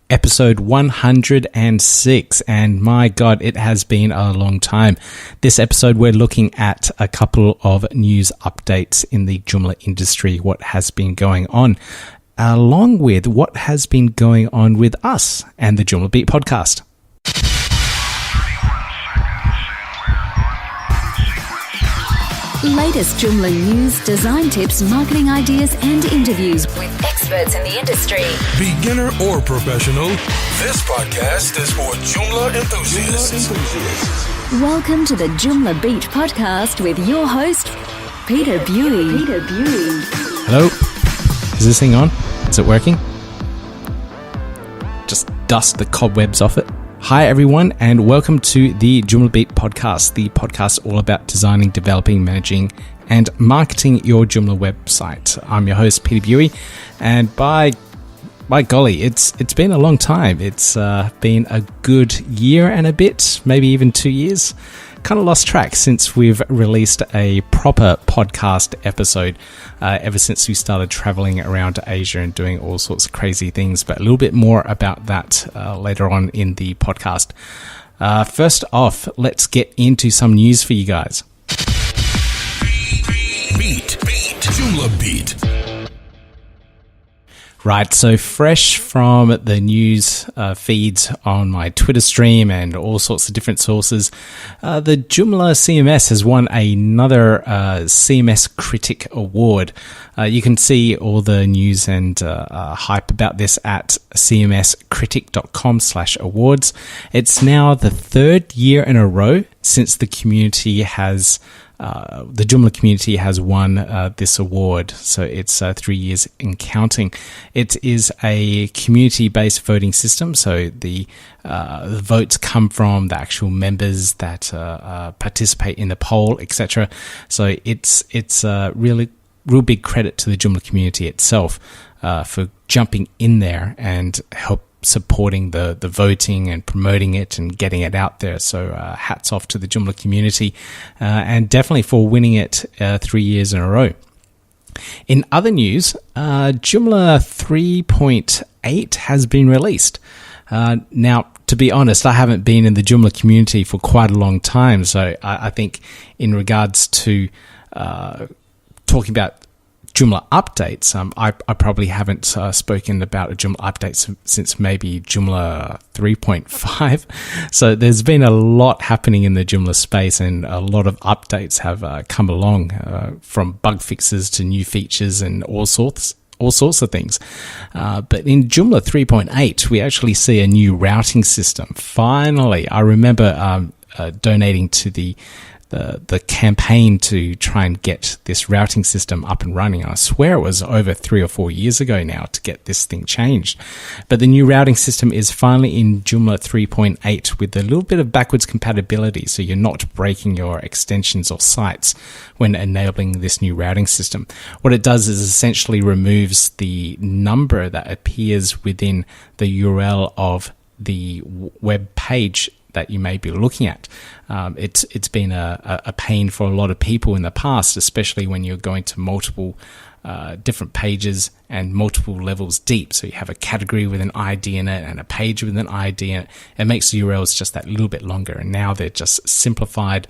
episode 106, and my God, it has been a long time. This episode, we're looking at a couple of news updates in the Joomla industry, what has been going on, along with what has been going on with us and the Joomla Beat Podcast. Latest Joomla news, design tips, marketing ideas, and interviews with experts in the industry. Beginner or professional, this podcast is for Joomla enthusiasts. Welcome to the Joomla Beat Podcast with your host, Peter Buey. Hello? Is this thing on? Is it working? Just dust the cobwebs off it. Hi everyone, and welcome to the Joomla Beat Podcast, the podcast all about designing, developing, managing, and marketing your Joomla website. I'm your host, Peter Buey, and by golly, it's been a long time. It's been a good year and a bit, maybe even 2 years. Kind of lost track since we've released a proper podcast episode ever since we started traveling around Asia and doing all sorts of crazy things, but a little bit more about that later on in the podcast. First off, let's get into some news for you guys. Beat. Joomla Beat. Right, so fresh from the news feeds on my Twitter stream and all sorts of different sources, the Joomla CMS has won another CMS Critic award. You can see all the news and hype about this at cmscritic.com/awards. It's now the third year in a row since the community has the Joomla community has won this award, so it's 3 years in counting. It is a community-based voting system, so the votes come from the actual members that participate in the poll, etc. So it's real big credit to the Joomla community itself for jumping in there and supporting the voting and promoting it and getting it out there. So hats off to the Joomla community and definitely for winning it 3 years in a row. In other news, Joomla 3.8 has been released. Now, to be honest, I haven't been in the Joomla community for quite a long time, so I think in regards to talking about Joomla updates, I probably haven't spoken about a Joomla update since maybe Joomla 3.5. So there's been a lot happening in the Joomla space, and a lot of updates have come along from bug fixes to new features and all sorts of things. But in Joomla 3.8, we actually see a new routing system. Finally, I remember donating to the campaign to try and get this routing system up and running. I swear it was over 3 or 4 years ago now to get this thing changed. But the new routing system is finally in Joomla 3.8 with a little bit of backwards compatibility, so you're not breaking your extensions or sites when enabling this new routing system. What it does is essentially removes the number that appears within the URL of the web page that you may be looking at. It's been a pain for a lot of people in the past, especially when you're going to multiple different pages and multiple levels deep. So you have a category with an ID in it and a page with an ID in it. It makes the URLs just that little bit longer, and now they're just simplified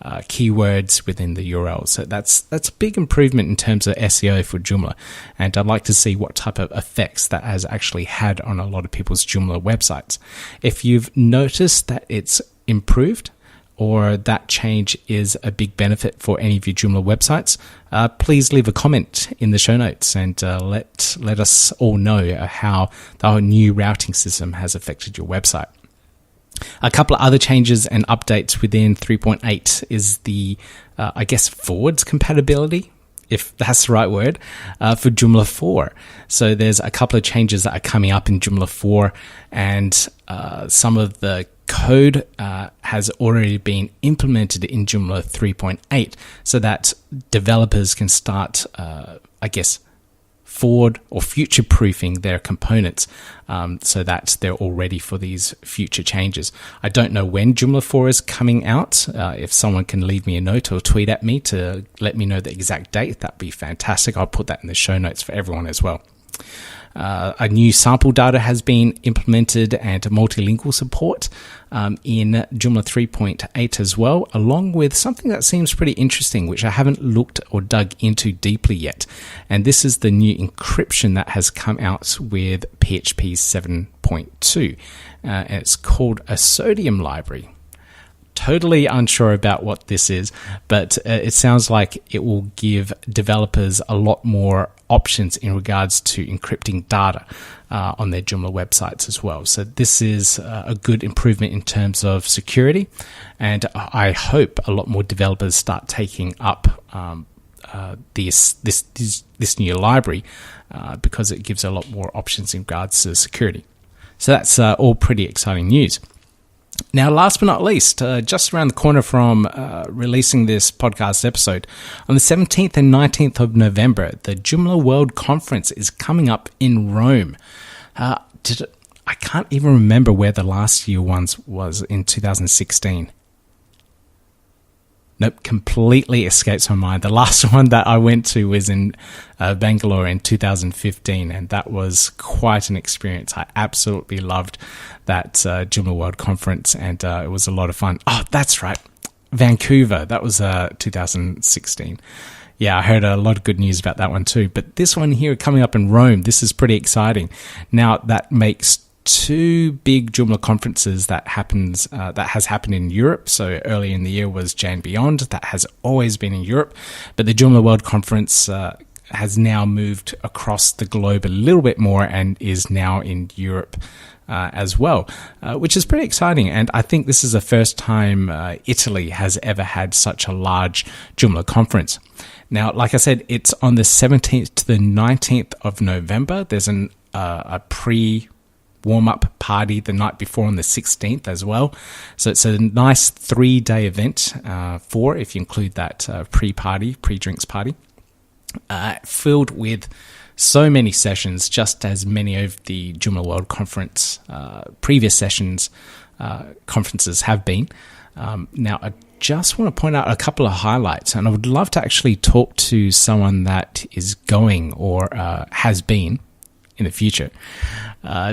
keywords within the URL. So that's a big improvement in terms of SEO for Joomla, and I'd like to see what type of effects that has actually had on a lot of people's Joomla websites. If you've noticed that it's improved, or that change is a big benefit for any of your Joomla websites, please leave a comment in the show notes and let us all know how the new routing system has affected your website. A couple of other changes and updates within 3.8 is the, forwards compatibility, if that's the right word, for Joomla 4. So there's a couple of changes that are coming up in Joomla 4, and some of the code has already been implemented in Joomla 3.8 so that developers can start, forward or future-proofing their components so that they're all ready for these future changes. I don't know when Joomla 4 is coming out. If someone can leave me a note or tweet at me to let me know the exact date, that'd be fantastic. I'll put that in the show notes for everyone as well. A new sample data has been implemented and multilingual support in Joomla 3.8 as well, along with something that seems pretty interesting, which I haven't looked or dug into deeply yet. And this is the new encryption that has come out with PHP 7.2. And it's called a sodium library. Totally unsure about what this is, but it sounds like it will give developers a lot more options in regards to encrypting data on their Joomla websites as well. So this is a good improvement in terms of security, and I hope a lot more developers start taking up this new library because it gives a lot more options in regards to security. So that's all pretty exciting news. Now, last but not least, just around the corner from releasing this podcast episode, on the 17th and 19th of November, the Joomla World Conference is coming up in Rome. I can't even remember where the last year ones was in 2016. Nope, completely escapes my mind. The last one that I went to was in Bangalore in 2015, and that was quite an experience. I absolutely loved that Joomla World Conference, and it was a lot of fun. Oh, that's right, Vancouver. That was 2016. Yeah, I heard a lot of good news about that one too. But this one here coming up in Rome, this is pretty exciting. Now, that makes two big Joomla conferences that has happened in Europe. So early in the year was Jan Beyond, that has always been in Europe, but the Joomla World Conference has now moved across the globe a little bit more and is now in Europe as well, which is pretty exciting. And I think this is the first time Italy has ever had such a large Joomla conference. Now, like I said, it's on the 17th to the 19th of November. There's a warm-up party the night before on the 16th as well. So it's a nice 3-day event, if you include that pre-drinks party, filled with so many sessions, just as many of the Joomla World Conference previous conferences have been. Now, I just want to point out a couple of highlights, and I would love to actually talk to someone that is going or has been in the future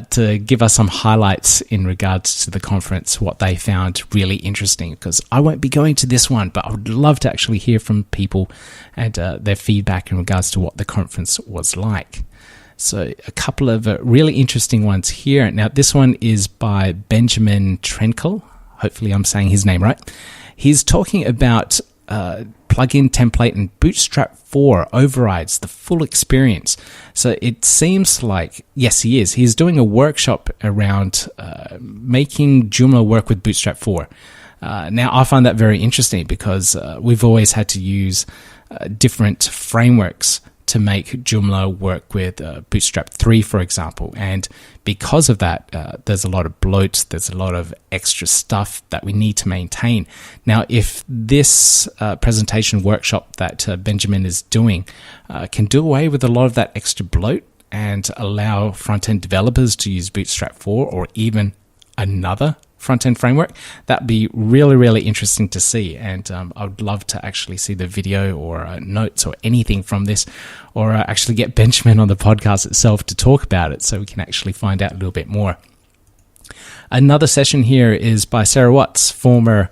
to give us some highlights in regards to the conference, what they found really interesting, because I won't be going to this one, but I would love to actually hear from people and their feedback in regards to what the conference was like. So a couple of really interesting ones here. Now, this one is by Benjamin Trenkel. Hopefully I'm saying his name right. He's talking about plugin template and Bootstrap 4 overrides the full experience. So it seems like, yes, he is. He's doing a workshop around making Joomla work with Bootstrap 4. Now, I find that very interesting because we've always had to use different frameworks to make Joomla work with Bootstrap 3, for example. And because of that, there's a lot of bloat, there's a lot of extra stuff that we need to maintain. Now, if this presentation workshop that Benjamin is doing can do away with a lot of that extra bloat and allow front-end developers to use Bootstrap 4 or even another front-end framework, that'd be really, really interesting to see. And I would love to actually see the video or notes or anything from this, or actually get Benjamin on the podcast itself to talk about it so we can actually find out a little bit more. Another session here is by Sarah Watts, former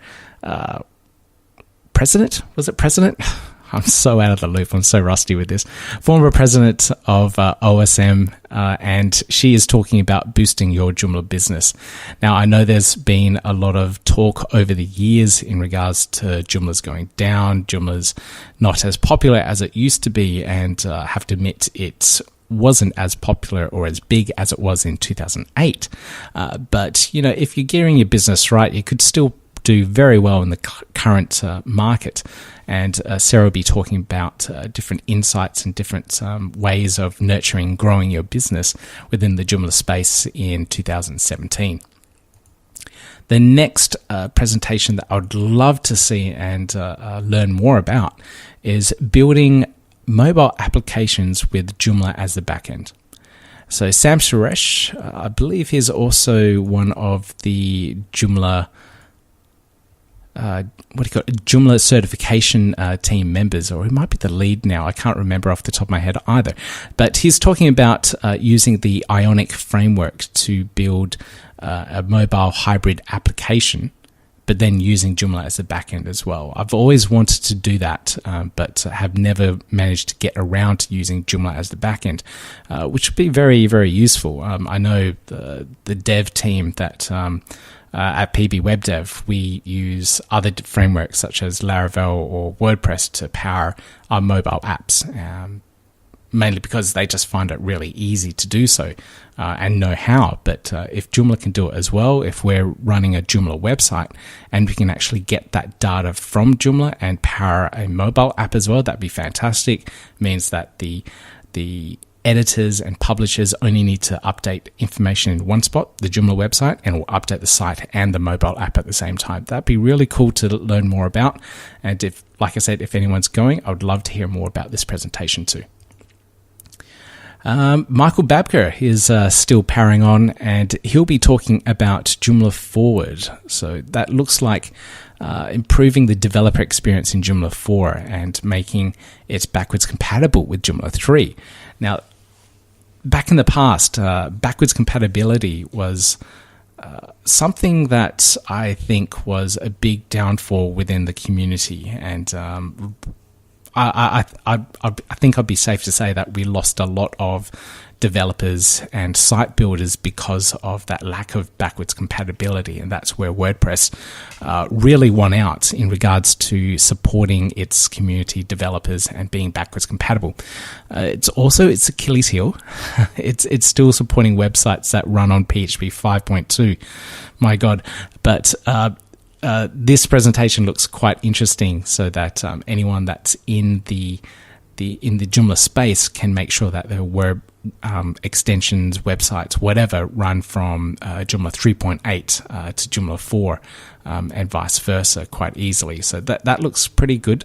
president. Was it president? I'm so out of the loop. I'm so rusty with this. Former president of OSM, and she is talking about boosting your Joomla business. Now, I know there's been a lot of talk over the years in regards to Joomla's going down. Joomla's not as popular as it used to be, and I have to admit it wasn't as popular or as big as it was in 2008. But, you know, if you're gearing your business right, you could still do very well in the current market. And Sarah will be talking about different insights and different ways of nurturing, growing your business within the Joomla space in 2017. The next presentation that I would love to see and learn more about is building mobile applications with Joomla as the backend. So Sam Suresh, I believe he's also one of the Joomla Joomla certification team members, or he might be the lead now. I can't remember off the top of my head either. But he's talking about using the Ionic framework to build a mobile hybrid application, but then using Joomla as the backend as well. I've always wanted to do that, but have never managed to get around to using Joomla as the backend, which would be very, very useful. I know the dev team that at PB Web Dev, we use other frameworks such as Laravel or WordPress to power our mobile apps, mainly because they just find it really easy to do so and know how. But if Joomla can do it as well, if we're running a Joomla website and we can actually get that data from Joomla and power a mobile app as well, that'd be fantastic. It means that the editors and publishers only need to update information in one spot, the Joomla website, and will update the site and the mobile app at the same time. That'd be really cool to learn more about. And if, like I said, if anyone's going, I would love to hear more about this presentation too. Michael Babker is still powering on, and he'll be talking about Joomla Forward. So that looks like improving the developer experience in Joomla 4 and making it backwards compatible with Joomla 3. Now, back in the past, backwards compatibility was something that I think was a big downfall within the community, and I think I'd be safe to say that we lost a lot of developers and site builders because of that lack of backwards compatibility, and that's where WordPress really won out in regards to supporting its community developers and being backwards compatible. It's also its Achilles heel. It's still supporting websites that run on PHP 5.2. My God, but this presentation looks quite interesting, so that anyone that's in the Joomla space can make sure that their web extensions, websites, whatever, run from Joomla 3.8 to Joomla 4 and vice versa quite easily. So that looks pretty good,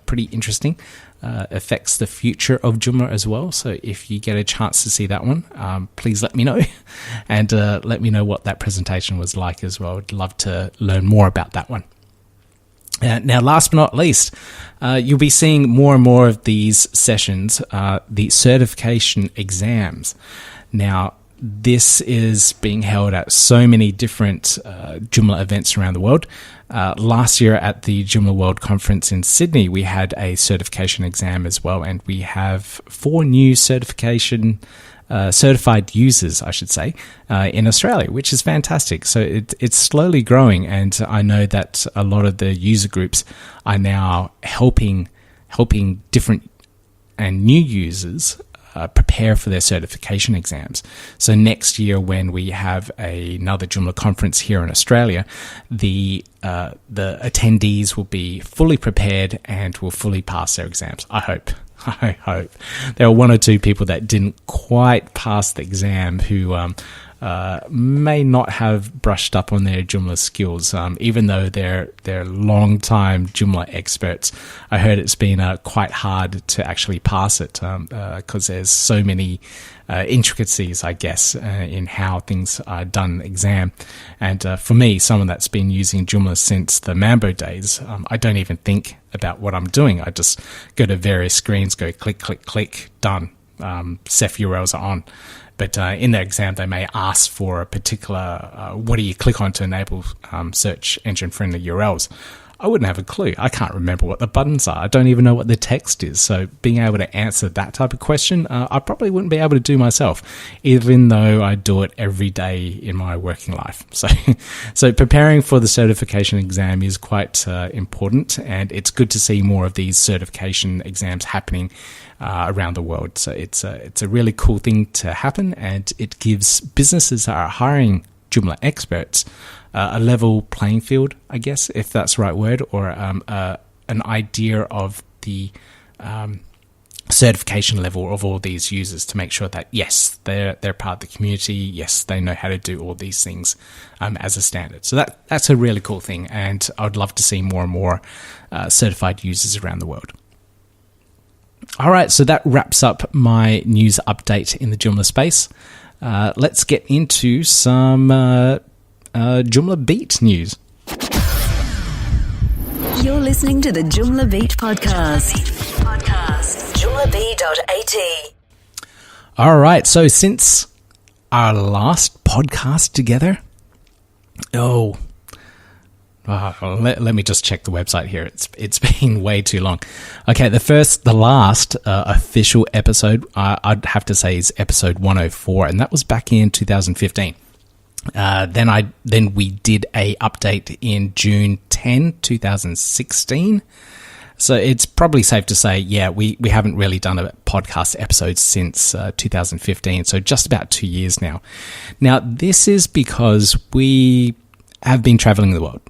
pretty interesting. Affects the future of Joomla as well. So if you get a chance to see that one, please let me know, and let me know what that presentation was like as well. I'd love to learn more about that one. Now, last but not least, you'll be seeing more and more of these sessions, the certification exams. Now, this is being held at so many different Joomla events around the world. Last year at the Joomla World Conference in Sydney, we had a certification exam as well, and we have 4 new certified users, I should say, in Australia, which is fantastic. So it's slowly growing, and I know that a lot of the user groups are now helping different and new users prepare for their certification exams. So next year, when we have another Joomla conference here in Australia, the attendees will be fully prepared and will fully pass their exams. I hope. There are 1 or 2 people that didn't quite pass the exam who may not have brushed up on their Joomla skills, even though they're long-time Joomla experts. I heard it's been quite hard to actually pass it because there's so many intricacies, I guess, in how things are done in the exam. And for me, someone that's been using Joomla since the Mambo days, I don't even think about what I'm doing. I just go to various screens, go click, click, click, done. Ceph URLs are on. But in the exam, they may ask for a particular, what do you click on to enable search engine-friendly URLs? I wouldn't have a clue. I can't remember what the buttons are. I don't even know what the text is. So being able to answer that type of question, I probably wouldn't be able to do myself, even though I do it every day in my working life. So preparing for the certification exam is quite important, and it's good to see more of these certification exams happening around the world. So it's a really cool thing to happen, and it gives businesses that are hiring Joomla experts a level playing field, I guess, if that's the right word, or an idea of the certification level of all these users, to make sure that, yes, they're part of the community, yes, they know how to do all these things as a standard. So that's a really cool thing, and I would love to see more and more certified users around the world. All right, so that wraps up my news update in the Joomla space. Let's get into some Joomla Beat news. You're listening to the Joomla Beat Podcast. JoomlaBeat.at. All right, so since our last podcast together, let me just check the website here. It's been way too long. Okay, the last official episode, I'd have to say, is episode 104, and that was back in 2015. Then we did a update in June 10, 2016. So it's probably safe to say, we haven't really done a podcast episode since 2015, so just about 2 years now. Now, this is because we have been traveling the world.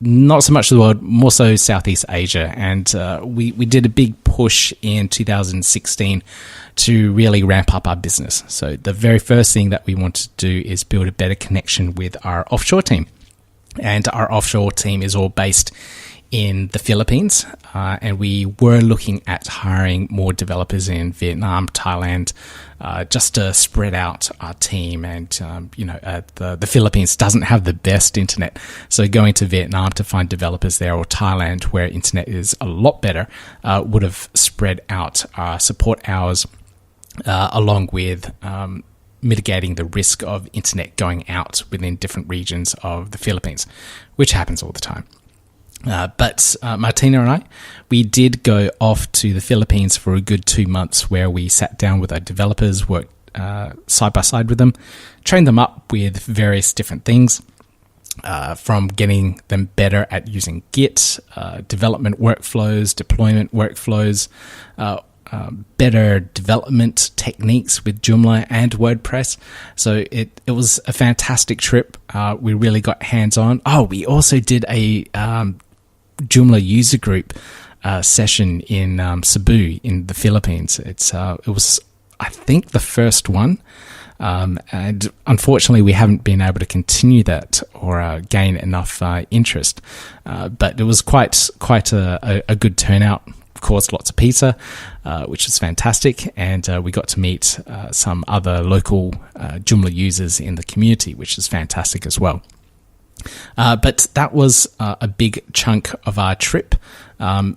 Not so much the world, more so Southeast Asia. And we did a big push in 2016 to really ramp up our business. So the very first thing that we wanted to do is build a better connection with our offshore team. And our offshore team is all based in the Philippines, and we were looking at hiring more developers in Vietnam, Thailand, just to spread out our team. And the Philippines doesn't have the best internet, so going to Vietnam to find developers there, or Thailand, where internet is a lot better, would have spread out our support hours, along with mitigating the risk of internet going out within different regions of the Philippines, which happens all the time. But Martina and I, we did go off to the Philippines for a good 2 months, where we sat down with our developers, worked side by side with them, trained them up with various different things, from getting them better at using Git, development workflows, deployment workflows, better development techniques with Joomla and WordPress. So it was a fantastic trip. We really got hands-on. We also did a Joomla user group session in Cebu in the Philippines. It was, I think, the first one. And unfortunately, we haven't been able to continue that or gain enough interest. But it was quite a good turnout. Of course, lots of pizza, which was fantastic, and we got to meet some other local Joomla users in the community, which is fantastic as well. But that was a big chunk of our trip, and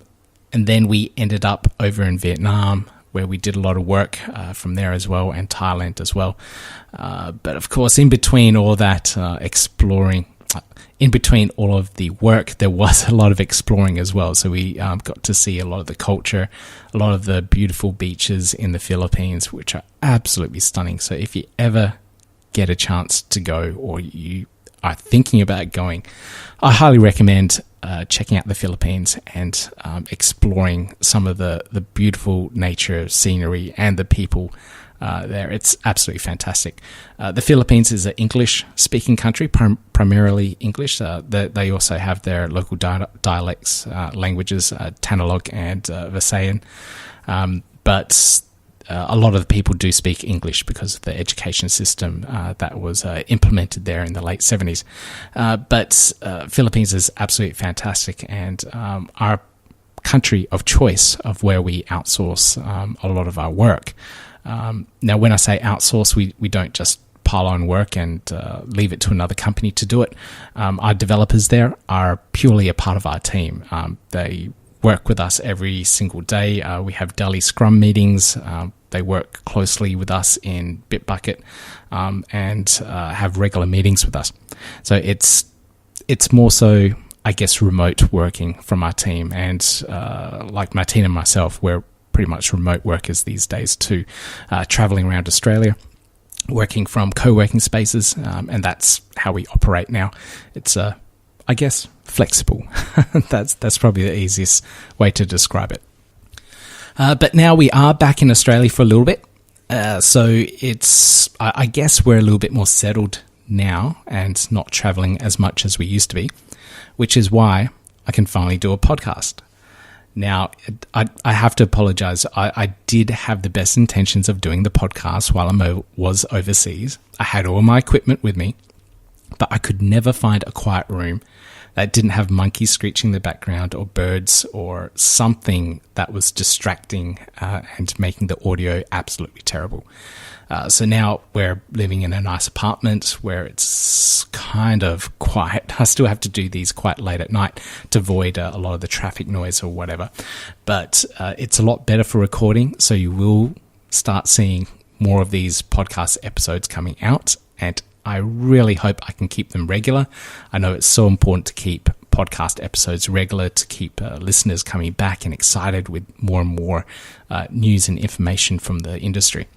then we ended up over in Vietnam, where we did a lot of work from there as well, and Thailand as well. But of course, in between all that exploring, in between all of the work, there was a lot of exploring as well. So we got to see a lot of the culture, a lot of the beautiful beaches in the Philippines, which are absolutely stunning. So if you ever get a chance to go, or you are thinking about going, I highly recommend checking out the Philippines and exploring some of the beautiful nature, scenery, and the people there. It's absolutely fantastic. The Philippines is an English-speaking country, primarily English. They also have their local dialects, languages, Tagalog and Visayan. But a lot of the people do speak English because of the education system that was implemented there in the late 70s. But Philippines is absolutely fantastic, and our country of choice of where we outsource a lot of our work. Now, when I say outsource, we don't just pile on work and leave it to another company to do it. Our developers there are purely a part of our team. They work with us every single day. We have daily Scrum meetings. They work closely with us in Bitbucket and have regular meetings with us. So it's more so, I guess, remote working from our team. And like Martina and myself, we're pretty much remote workers these days too, traveling around Australia, working from co-working spaces, and that's how we operate now. It's, I guess, flexible. That's probably the easiest way to describe it. But now we are back in Australia for a little bit, so it's, I guess we're a little bit more settled now and not traveling as much as we used to be, which is why I can finally do a podcast. Now, I have to apologize. I did have the best intentions of doing the podcast while I was overseas. I had all my equipment with me, but I could never find a quiet room that didn't have monkeys screeching in the background or birds or something that was distracting and making the audio absolutely terrible. So now we're living in a nice apartment where it's kind of quiet. I still have to do these quite late at night to avoid a lot of the traffic noise or whatever. But it's a lot better for recording. So you will start seeing more of these podcast episodes coming out. And I really hope I can keep them regular. I know it's so important to keep podcast episodes regular, to keep listeners coming back and excited with more and more news and information from the industry.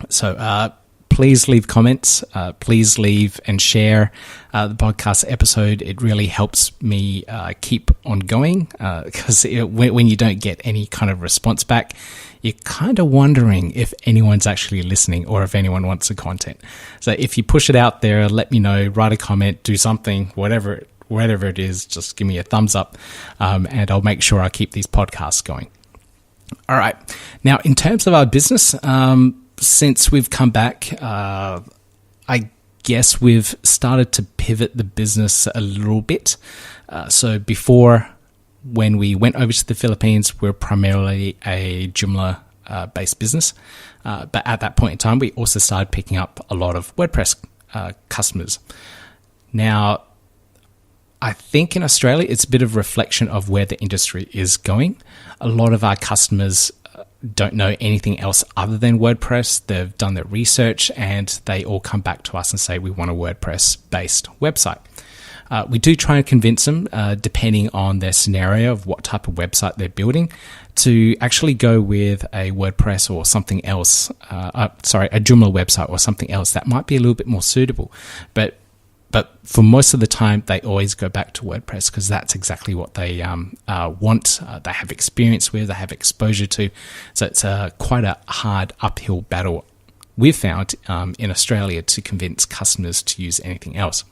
So please leave comments. Please leave and share the podcast episode. It really helps me keep on going, because when you don't get any kind of response back, you're kind of wondering if anyone's actually listening or if anyone wants the content. So if you push it out there, let me know, write a comment, do something, whatever it is, just give me a thumbs up, and I'll make sure I keep these podcasts going. All right. Now, in terms of our business, since we've come back, I guess we've started to pivot the business a little bit. So before, when we went over to the Philippines, we're primarily a Joomla based business. But at that point in time, we also started picking up a lot of WordPress customers. Now, I think in Australia, it's a bit of a reflection of where the industry is going. A lot of our customers don't know anything else other than WordPress. They've done their research and they all come back to us and say, we want a WordPress-based website. We do try and convince them, depending on their scenario of what type of website they're building, to actually go with a WordPress or something else, a Joomla website or something else that might be a little bit more suitable. But for most of the time, they always go back to WordPress because that's exactly what they want. They have experience with, they have exposure to. So it's quite a hard uphill battle we've found in Australia to convince customers to use anything else.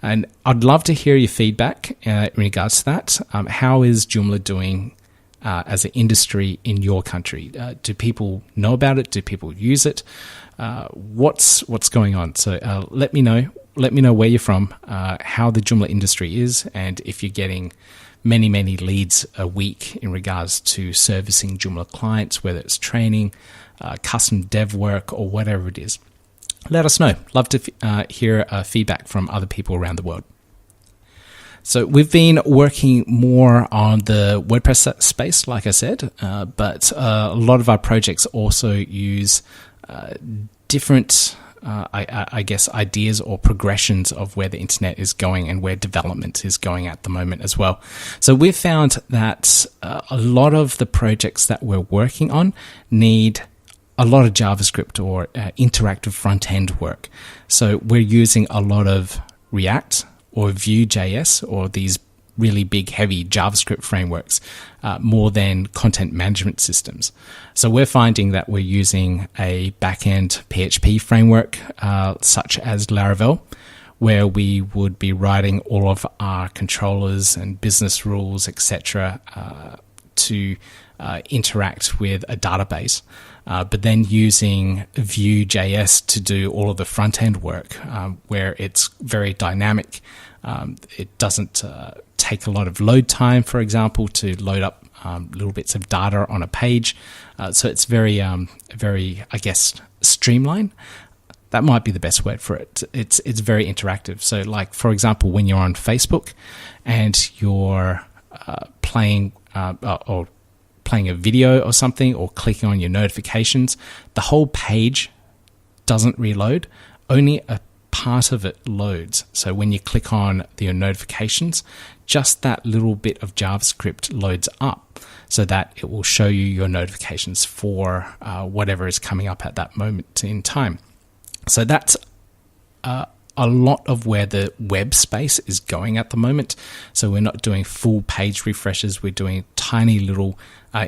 And I'd love to hear your feedback in regards to that. How is Joomla doing as an industry in your country? Do people know about it? Do people use it? What's going on? So let me know. Let me know where you're from, how the Joomla industry is, and if you're getting many leads a week in regards to servicing Joomla clients, whether it's training, custom dev work, or whatever it is. Let us know. Love to hear feedback from other people around the world. So we've been working more on the WordPress space, like I said, but a lot of our projects also use different I guess, ideas or progressions of where the internet is going and where development is going at the moment as well. So we've found that a lot of the projects that we're working on need a lot of JavaScript or interactive front-end work. So we're using a lot of React or Vue.js or these really big, heavy JavaScript frameworks more than content management systems. So we're finding that we're using a back-end PHP framework such as Laravel, where we would be writing all of our controllers and business rules, etc., to interact with a database. But then using Vue.js to do all of the front-end work, where it's very dynamic. It doesn't take a lot of load time, for example, to load up little bits of data on a page. So it's very, I guess, streamlined. That might be the best word for it. It's very interactive. So, like, for example, when you're on Facebook and you're playing a video or something, or clicking on your notifications, the whole page doesn't reload. Only a part of it loads. So when you click on your notifications, just that little bit of JavaScript loads up so that it will show you your notifications for whatever is coming up at that moment in time. So that's a lot of where the web space is going at the moment. So we're not doing full page refreshes. We're doing tiny little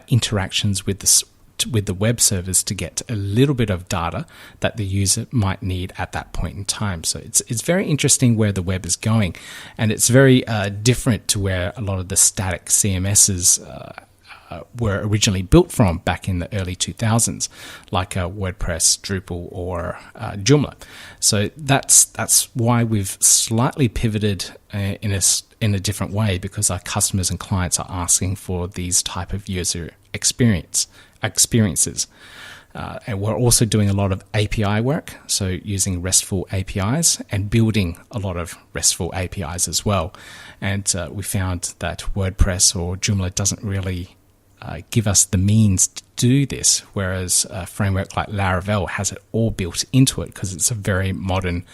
interactions with the web servers to get a little bit of data that the user might need at that point in time. So it's very interesting where the web is going, and it's very different to where a lot of the static CMSs were originally built from back in the early 2000s, like WordPress, Drupal, or Joomla. So that's why we've slightly pivoted in a different way, because our customers and clients are asking for these type of user experiences. And we're also doing a lot of API work, so using RESTful APIs and building a lot of RESTful APIs as well. And we found that WordPress or Joomla doesn't really give us the means to do this, whereas a framework like Laravel has it all built into it because it's a very modern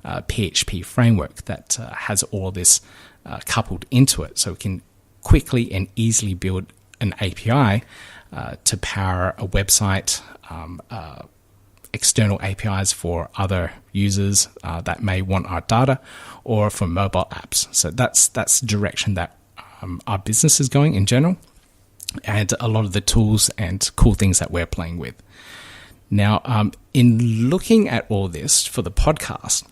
PHP framework that has all this coupled into it. So we can quickly and easily build an API to power a website, external APIs for other users that may want our data, or for mobile apps. So that's the direction that our business is going in general, and a lot of the tools and cool things that we're playing with. Now, in looking at all this for the podcast,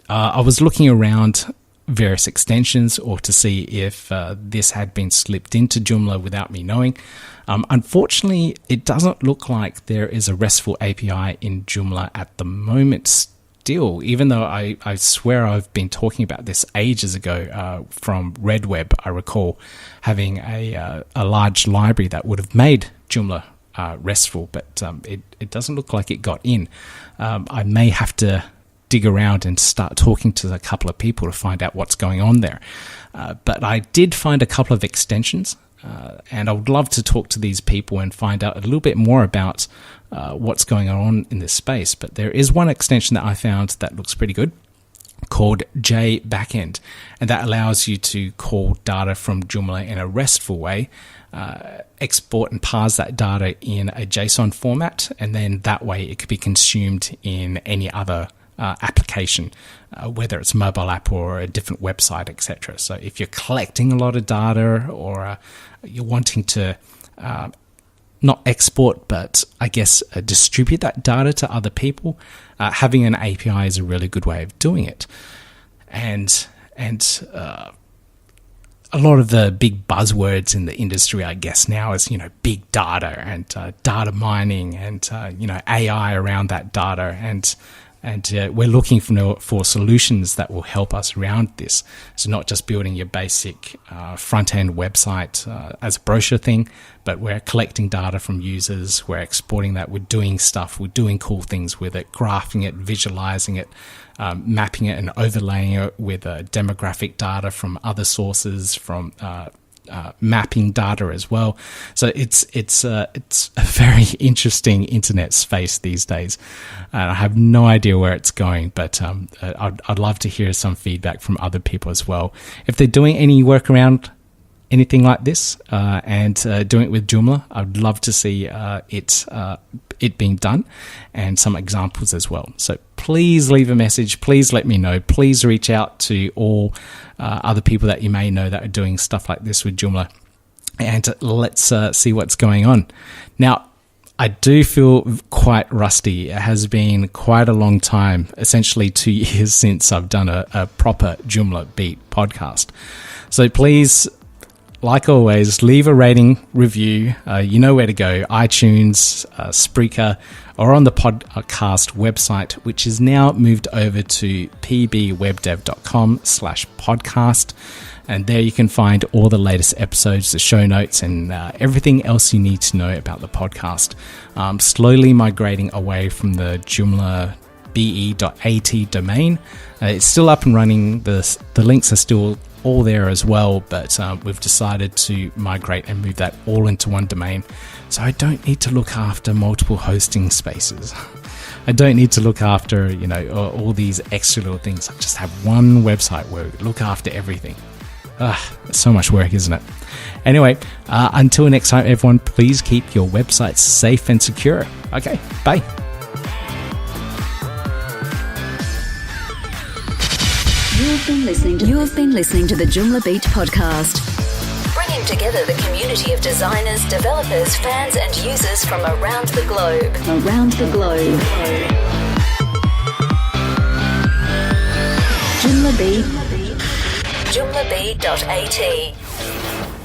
I was looking around various extensions or to see if this had been slipped into Joomla without me knowing. Unfortunately, it doesn't look like there is a RESTful API in Joomla at the moment still, even though I swear I've been talking about this ages ago from RedWeb. I recall having a large library that would have made Joomla RESTful, but it doesn't look like it got in. I may have to dig around and start talking to a couple of people to find out what's going on there. But I did find a couple of extensions, and I would love to talk to these people and find out a little bit more about what's going on in this space. But there is one extension that I found that looks pretty good called JBackend, and that allows you to call data from Joomla in a RESTful way, export and parse that data in a JSON format, and then that way it could be consumed in any other application, whether it's a mobile app or a different website, etc. So if you're collecting a lot of data, or you're wanting to not export, but I guess distribute that data to other people, having an API is a really good way of doing it. And a lot of the big buzzwords in the industry, I guess now, is big data and data mining and AI around that data, and we're looking for solutions that will help us around this. So not just building your basic front-end website as a brochure thing, but we're collecting data from users, we're exporting that, we're doing stuff, we're doing cool things with it, graphing it, visualizing it, mapping it and overlaying it with demographic data from other sources, from mapping data as well. So it's a very interesting internet space these days. I have no idea where it's going, but I'd love to hear some feedback from other people as well. If they're doing any work around anything like this and doing it with Joomla, I'd love to see it being done and some examples as well. So please leave a message. Please let me know. Please reach out to all other people that you may know that are doing stuff like this with Joomla, and let's see what's going on. Now, I do feel quite rusty. It has been quite a long time, essentially 2 years since I've done a proper Joomla Beat podcast. So please, like always, leave a rating, review. You know where to go: iTunes, Spreaker, or on the podcast website, which is now moved over to pbwebdev.com/podcast. And there you can find all the latest episodes, the show notes, and everything else you need to know about the podcast. Slowly migrating away from the Joomla be.at domain. It's still up and running. The links are still all there as well, but we've decided to migrate and move that all into one domain, so I don't need to look after multiple hosting spaces. I don't need to look after all these extra little things. I just have one website where we look after everything. It's so much work, isn't it? Anyway, until next time, everyone, please keep your websites safe and secure. Okay, bye. You've been listening to the Joomla Beat Podcast, bringing together the community of designers, developers, fans, and users from around the globe. Joomla Beat.at